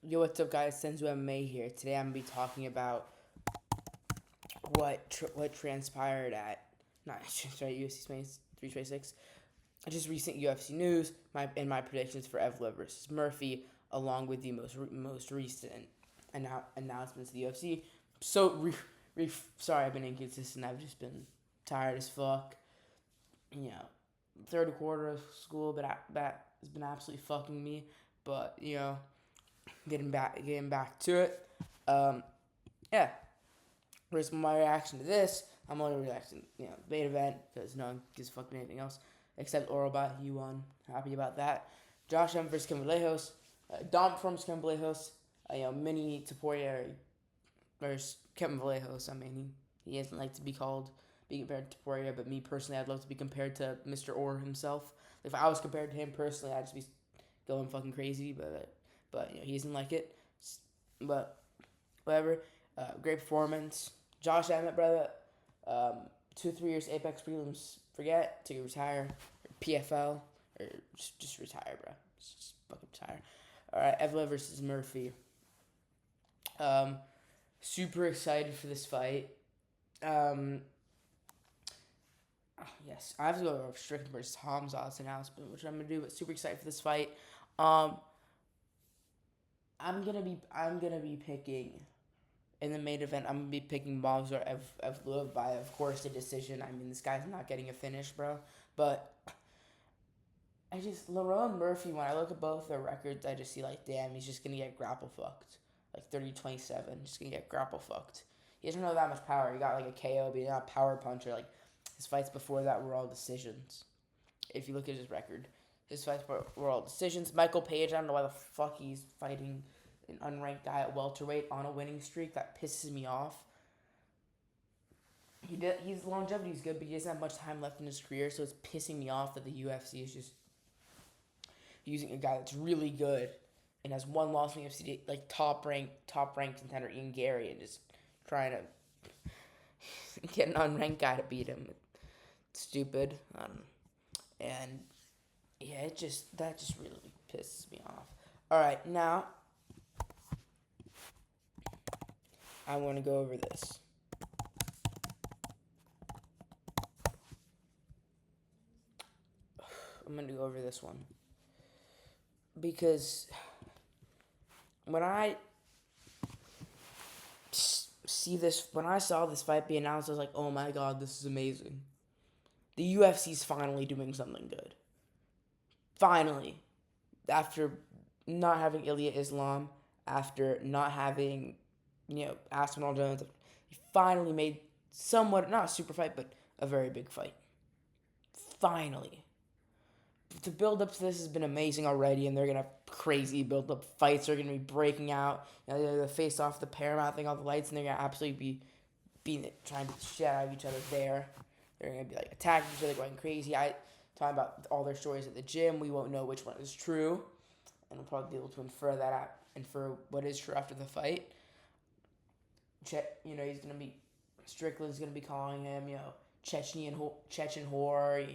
Yo, what's up, guys? Senzu MMA here. Today I'm gonna be talking about what transpired at sorry UFC 326. Just recent UFC news, my predictions for Evlo versus Murphy, along with the most recent announcements of the UFC. So sorry I've been inconsistent. I've just been tired as fuck. You know, third quarter of school, but that has been absolutely fucking me. But getting back to it. Um, yeah. Where's my reaction to this? I'm only reacting, main event because no one gives a fuck anything else except Orobot. He won. Happy about that. Josh M versus Kevin Vallejos. Dom from Kevin Vallejos. Mini Taporia versus Kevin Vallejos. I mean, he doesn't like to be compared to Taporia, but me personally, I'd love to be compared to Mr. Orr himself. If I was compared to him personally, I'd just be going fucking crazy, but he doesn't like it. But whatever. Great performance. Josh Emmett, brother. 2 3 years Apex prelims. Forget to retire. PFL or just retire, bro. Just fucking retire. All right, Evla versus Murphy. Super excited for this fight. Yes, I have to go over Strickland versus Hamzat's announcement, which I'm gonna do. But super excited for this fight. Um, I'm gonna be picking in the main event. I'm gonna be picking Movsar Evliev by, of course, a decision. I mean, this guy's not getting a finish, bro. But Lerone Murphy. When I look at both their records, I just see like, damn, he's just gonna get grapple fucked, like 30-27. Just gonna get grapple fucked. He doesn't have that much power. He got like a KO, but he's not a power puncher. Like his fights before that were all decisions. If you look at his record, his fights were all decisions. Michael Page, I don't know why the fuck he's fighting an unranked guy at welterweight on a winning streak. That pisses me off. His longevity is good, but he doesn't have much time left in his career, so it's pissing me off that the UFC is just using a guy that's really good and has one loss in the UFC, like top ranked contender Ian Gary, and just trying to get an unranked guy to beat him. It's stupid. And yeah, that just really pisses me off. All right, now I want to go over this. I'm going to go over this one because when I when I saw this fight be announced, I was like, oh my god, this is amazing. The UFC's finally doing something good. Finally. After not having Ilya Islam, after not having, Aspinall Jones, he finally made somewhat, not a super fight, but a very big fight. Finally. The build up to this has been amazing already, and they're gonna have crazy build up fights. They're gonna be breaking out. They're gonna face off the Paramount thing, all the lights, and they're gonna absolutely be trying to shit out of each other there. They're gonna be like attacking each other, going crazy. Talking about all their stories at the gym. We won't know which one is true, and we'll probably be able to infer what is true after the fight. He's gonna be Strickland's gonna be calling him, Chechen whore,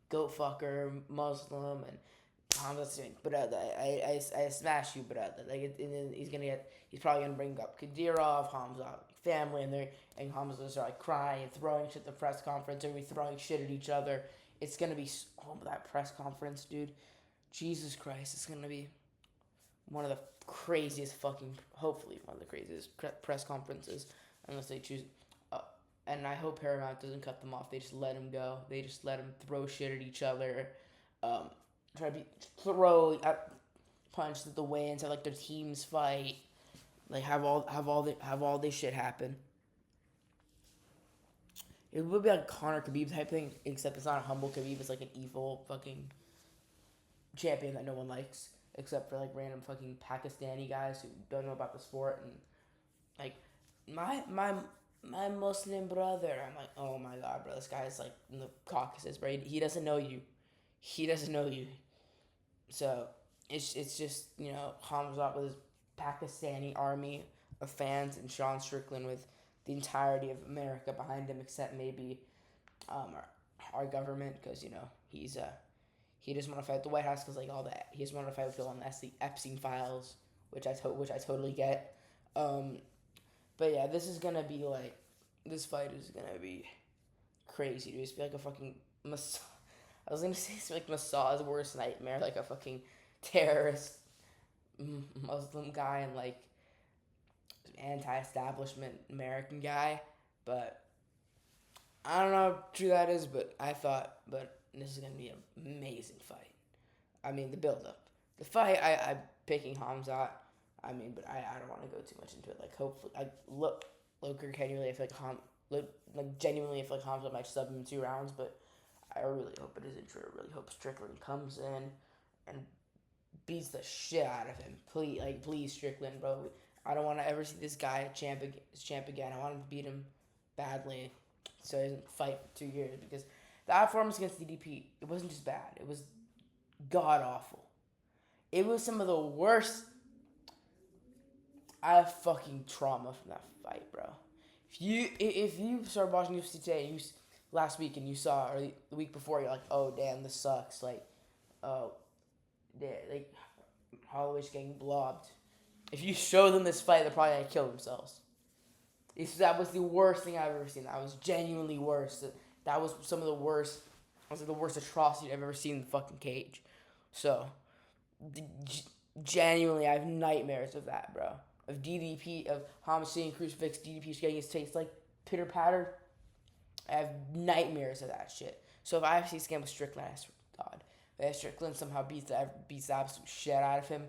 goat fucker, Muslim, and Hamza's saying, brother, I smash you, brother. And then he's probably gonna bring up Kadyrov, Hamza family, and Hamza's like crying and throwing shit at the press conference, and we throwing shit at each other. It's gonna be that press conference, dude. Jesus Christ, it's gonna be one of the craziest hopefully one of the craziest press conferences, unless they choose. And I hope Paramount doesn't cut them off. They just let him go. They just let him throw shit at each other, try to throw punches at the weigh-ins, have like their teams fight, like have all this shit happen. It would be like Conor Khabib type thing, except it's not a humble Khabib. It's like an evil fucking champion that no one likes, except for like random fucking Pakistani guys who don't know about the sport, and like my Muslim brother. I'm like, oh my god, bro, this guy's like in the Caucasus, bro. He doesn't know you. He doesn't know you. So it's just Hamzat with his Pakistani army of fans, and Sean Strickland with the entirety of America behind him, except maybe our government, because he doesn't want to fight the White House because like all that he doesn't want to fight with people on the Epstein files which I totally get. But yeah, this fight is gonna be crazy. Dude. It's be like a fucking I was gonna say it's like Massah's worst nightmare, like a fucking terrorist Muslim guy and like anti-establishment American guy. But I don't know how true that is. But this is gonna be an amazing fight. I mean, the build up, the fight. I'm picking Hamzat. I mean, but I don't want to go too much into it. Like, hopefully, look, genuinely, I feel like genuinely, I feel like Hamzat might sub him in 2 rounds, but I really hope it isn't true. I really hope Strickland comes in and beats the shit out of him. Please, Strickland, bro. I don't want to ever see this guy champ again. I want him to beat him badly, so he doesn't fight for 2 years. Because that performance against DDP, it wasn't just bad. It was god awful. It was some of the worst. I have fucking trauma from that fight, bro. If you started watching UFC today, last week and you saw, or the week before, you're like, oh damn, this sucks. Like, oh, yeah, like Holloway's getting blobbed. If you show them this fight, they're probably gonna kill themselves. That was the worst thing I've ever seen. That was genuinely worse. That was some of the worst. That was like the worst atrocity I've ever seen in the fucking cage. So, genuinely, I have nightmares of that, bro. Of DDP, of Hamzat and Crucifix, DDP getting his taste like pitter pattered. I have nightmares of that shit. So if I see a scam with Strickland, I swear to God, if Strickland somehow beats the absolute shit out of him,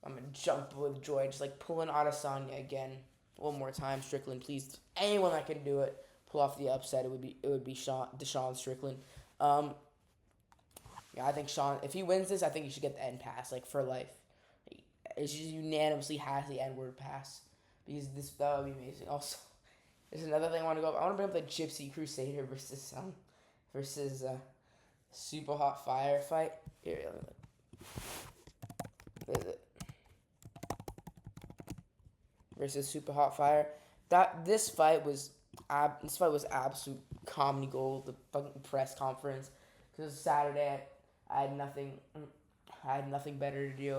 I'm gonna jump with joy, just like pulling Adesanya again one more time. Strickland, please, anyone that can do it, pull off the upset. It would be Deshaun Strickland. Yeah, I think Sean, if he wins this, I think he should get the end pass, like for life. It just unanimously has the N-word pass because that would be amazing. Also, there's another thing I want to go. I want to bring up the Gypsy Crusader versus Super Hot Fire fight. Here, let me look. Is it versus Super Hot Fire? This fight was absolute comedy gold. The fucking press conference, because it was Saturday. I had nothing better to do.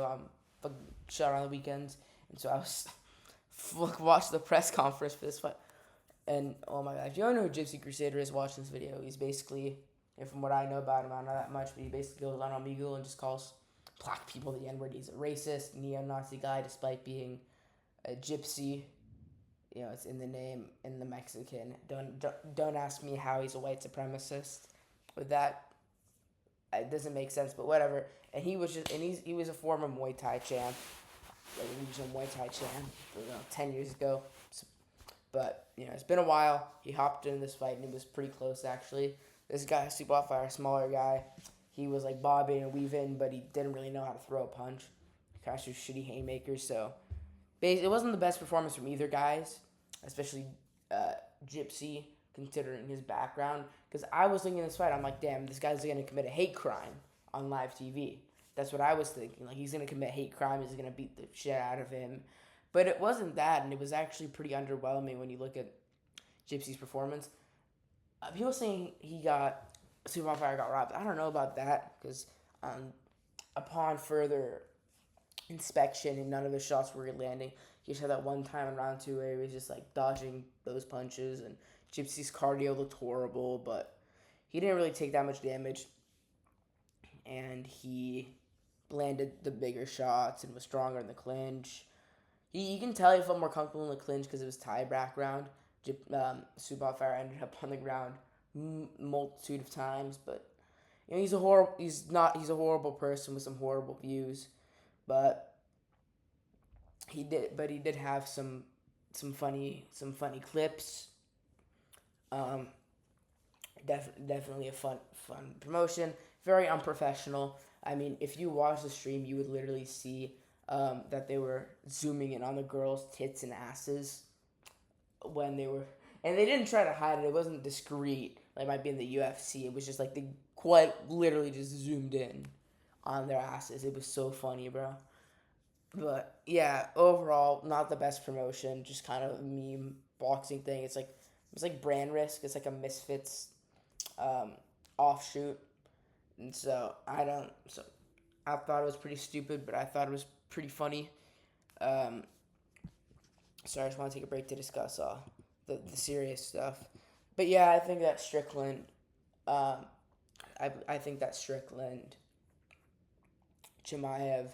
Fucking shut on the weekends, and so I was watched the press conference for this fight. And oh my god, if you don't know who Gypsy Crusader is, watching this video. He's basically, and from what I know about him, I don't know that much, but he basically goes on Omegle and just calls black people the N-word. He's a racist, neo-Nazi guy, despite being a gypsy. You know, it's in the name, in the Mexican. Don't ask me how he's a white supremacist. With that, it doesn't make sense, but whatever. And he was a former Muay Thai champ, like a regional Muay Thai champ, 10 years ago. But it's been a while. He hopped in this fight and it was pretty close actually. This guy, Super Hot Fire, smaller guy, he was like bobbing and weaving, but he didn't really know how to throw a punch. He kind of threw shitty haymakers, so it wasn't the best performance from either guys, especially Gypsy, considering his background. Because I was thinking in this fight, I'm like, damn, this guy's gonna commit a hate crime on live TV. That's what I was thinking. Like, he's gonna commit hate crime. He's gonna beat the shit out of him. But it wasn't that, and it was actually pretty underwhelming when you look at Gypsy's performance. People saying Super Fire got robbed. I don't know about that, because upon further inspection and none of his shots were landing, he just had that one time in round 2 where he was just like dodging those punches, and Gypsy's cardio looked horrible, but he didn't really take that much damage, and he landed the bigger shots and was stronger in the clinch. You can tell he felt more comfortable in the clinch because of his Thai background. Super Fire ended up on the ground multitude of times, but he's a horrible person with some horrible views, but he did have some funny clips. Definitely a fun promotion. Very unprofessional. I mean, if you watch the stream, you would literally see that they were zooming in on the girls' tits and asses when they were, and they didn't try to hide it. It wasn't discreet. Like it might be in the UFC. It was just like they quite literally just zoomed in on their asses. It was so funny, bro. But yeah, overall, not the best promotion. Just kind of a meme boxing thing. It's like brand risk. It's like a Misfits offshoot, and so I thought it was pretty stupid, but I thought it was pretty funny. Sorry, I just want to take a break to discuss the serious stuff. But yeah, I think that Strickland, um, I think that Strickland Chimaev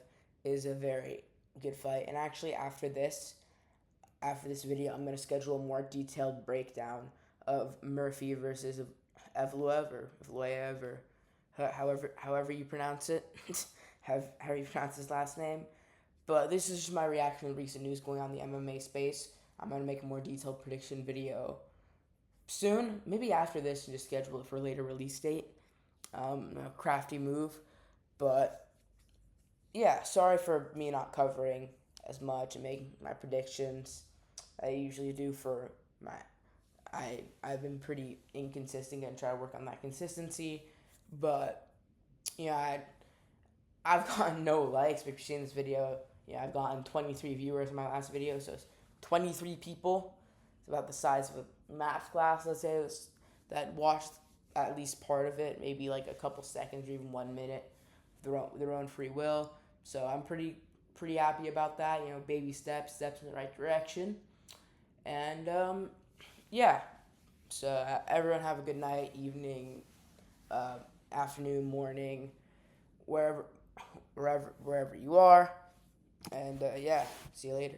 is a very good fight. And actually, after this video, I'm gonna schedule a more detailed breakdown of Murphy versus Evloev or however you pronounce it, however you pronounce his last name. But this is just my reaction to recent news going on in the MMA space. I'm gonna make a more detailed prediction video soon, maybe after this, and just schedule it for a later release date. A crafty move, but yeah, sorry for me not covering as much and making my predictions I usually do for my. I've been pretty inconsistent and try to work on that consistency, but yeah, I've gotten no likes. If you've seen this video, yeah, I've gotten 23 viewers in my last video, so it's 23 people. It's about the size of a math class, let's say, that watched at least part of it, maybe like a couple seconds or even 1 minute, their own free will. So I'm pretty happy about that. You know, baby steps in the right direction, and yeah. So everyone have a good night, evening, afternoon, morning, wherever you are, and yeah, see you later.